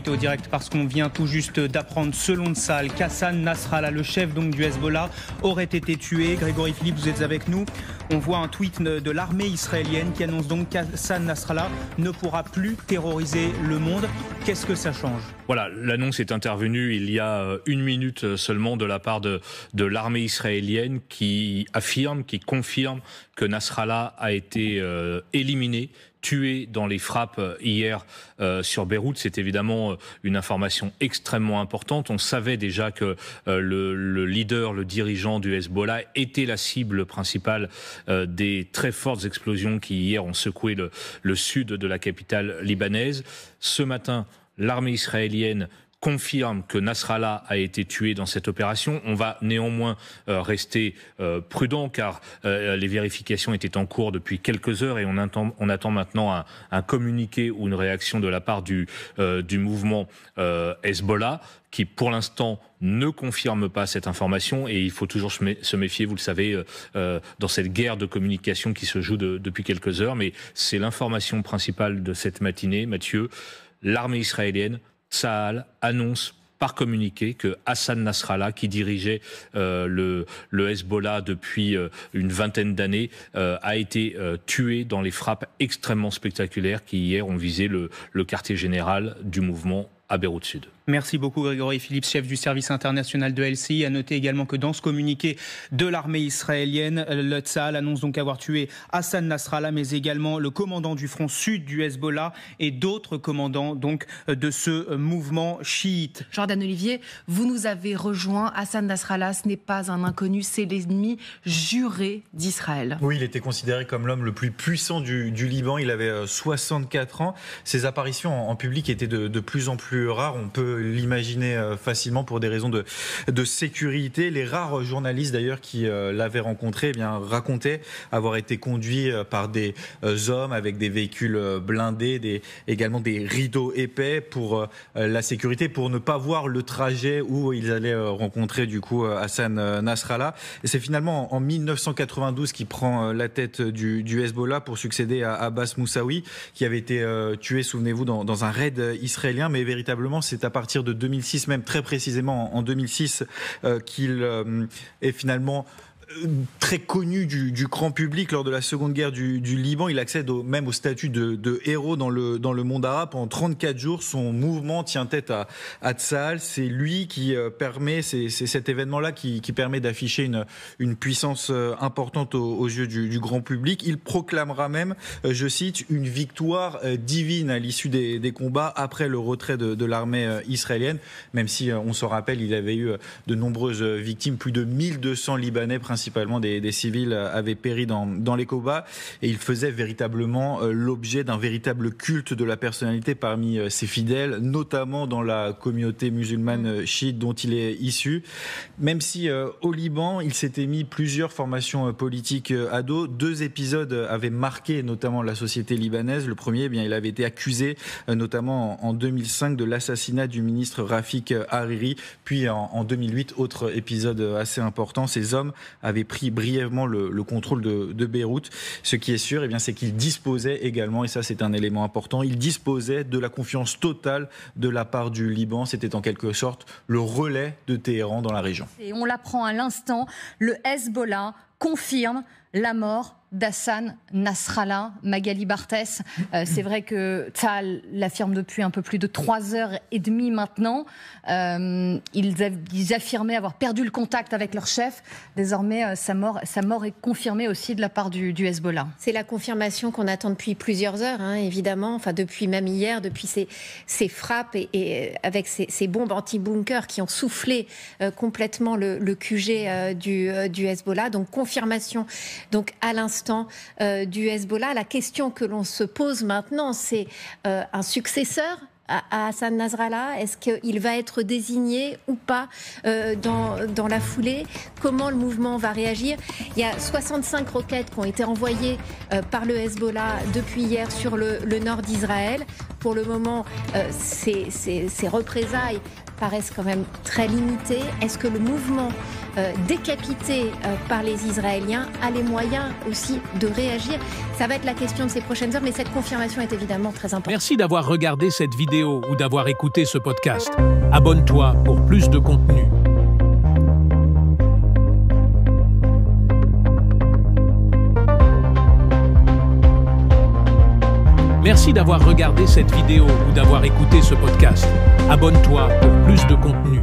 l'actualité au direct parce qu'on vient tout juste d'apprendre selon Tsahal qu'Hassan Nasrallah, le chef donc du Hezbollah, aurait été tué. Grégory Philippe, vous êtes avec nous. On voit un tweet de l'armée israélienne qui annonce donc qu'Hassan Nasrallah ne pourra plus terroriser le monde. Qu'est-ce que ça change ? Voilà, l'annonce est intervenue il y a 1 minute seulement de la part de l'armée israélienne qui confirme que Nasrallah a été éliminé, tué dans les frappes hier sur Beyrouth. C'est évidemment une information extrêmement importante. On savait déjà que le leader, le dirigeant du Hezbollah était la cible principale des très fortes explosions qui hier ont secoué le sud de la capitale libanaise. Ce matin, l'armée israélienne confirme que Nasrallah a été tué dans cette opération. On va néanmoins rester prudent car les vérifications étaient en cours depuis quelques heures et on attend maintenant un communiqué ou une réaction de la part du mouvement Hezbollah qui pour l'instant ne confirme pas cette information et il faut toujours se méfier, vous le savez, dans cette guerre de communication qui se joue depuis quelques heures. Mais c'est l'information principale de cette matinée, Mathieu. L'armée israélienne, Tsahal, annonce par communiqué que Hassan Nasrallah, qui dirigeait le Hezbollah depuis une vingtaine d'années, a été tué dans les frappes extrêmement spectaculaires qui hier ont visé le quartier général du mouvement à Beyrouth Sud. Merci beaucoup Grégory Philippe, chef du service international de LCI. À noter également que dans ce communiqué de l'armée israélienne, le Tsahal annonce donc avoir tué Hassan Nasrallah, mais également le commandant du front sud du Hezbollah et d'autres commandants donc de ce mouvement chiite. Jordan Olivier, vous nous avez rejoint. Hassan Nasrallah, ce n'est pas un inconnu, c'est l'ennemi juré d'Israël. Oui, il était considéré comme l'homme le plus puissant du Liban. Il avait 64 ans. Ses apparitions en public étaient de plus en plus rares. On peut l'imaginer facilement pour des raisons de sécurité. Les rares journalistes d'ailleurs qui l'avaient rencontré racontaient avoir été conduits par des hommes avec des véhicules blindés, également des rideaux épais pour la sécurité, pour ne pas voir le trajet où ils allaient rencontrer du coup Hassan Nasrallah. Et c'est finalement en 1992 qu'il prend la tête du Hezbollah pour succéder à Abbas Moussaoui qui avait été tué, souvenez-vous, dans un raid israélien. Mais véritablement, c'est à partir de 2006, même très précisément en 2006, qu'il est finalement très connu du grand public lors de la seconde guerre du Liban. Il accède même au statut de héros dans le monde arabe. Pendant 34 jours, son mouvement tient tête à Tsahal. C'est lui qui permet, c'est cet événement-là qui permet d'afficher une puissance importante aux yeux du grand public. Il proclamera même, je cite, une victoire divine à l'issue des combats après le retrait de l'armée israélienne. Même si, on se rappelle, il avait eu de nombreuses victimes, plus de 1200 Libanais, principalement des civils, avaient péri dans les combats et il faisait véritablement l'objet d'un véritable culte de la personnalité parmi ses fidèles, notamment dans la communauté musulmane chiite dont il est issu. Même si au Liban, il s'était mis plusieurs formations politiques à dos, 2 épisodes avaient marqué notamment la société libanaise. Le premier, il avait été accusé notamment en 2005 de l'assassinat du ministre Rafik Hariri, puis en 2008, autre épisode assez important, ces hommes avaient pris brièvement le contrôle de Beyrouth. Ce qui est sûr, c'est qu'il disposait également, et ça c'est un élément important, il disposait de la confiance totale de la part du Liban. C'était en quelque sorte le relais de Téhéran dans la région. Et on l'apprend à l'instant, le Hezbollah confirme la mort d'Hassan Nasrallah. Magali Barthès, c'est vrai que Tsahal l'affirme depuis un peu plus de 3h30 maintenant. Ils affirmaient avoir perdu le contact avec leur chef. Désormais, sa mort est confirmée aussi de la part du Hezbollah. C'est la confirmation qu'on attend depuis plusieurs heures, évidemment. Enfin, depuis même hier, depuis ces frappes et avec ces bombes anti-bunker qui ont soufflé complètement le QG du Hezbollah. Donc, confirmation à l'instant du Hezbollah. La question que l'on se pose maintenant, c'est un successeur à Hassan Nasrallah. Est-ce qu'il va être désigné ou pas dans la foulée? Comment le mouvement va réagir? Il y a 65 roquettes qui ont été envoyées par le Hezbollah depuis hier sur le nord d'Israël. Pour le moment, ces représailles paraissent quand même très limitées. Est-ce que le mouvement décapité par les Israéliens a les moyens aussi de réagir. Ça va être la question de ces prochaines heures, mais cette confirmation est évidemment très importante. Merci d'avoir regardé cette vidéo ou d'avoir écouté ce podcast. Abonne-toi pour plus de contenu. Merci d'avoir regardé cette vidéo ou d'avoir écouté ce podcast. Abonne-toi pour plus de contenu.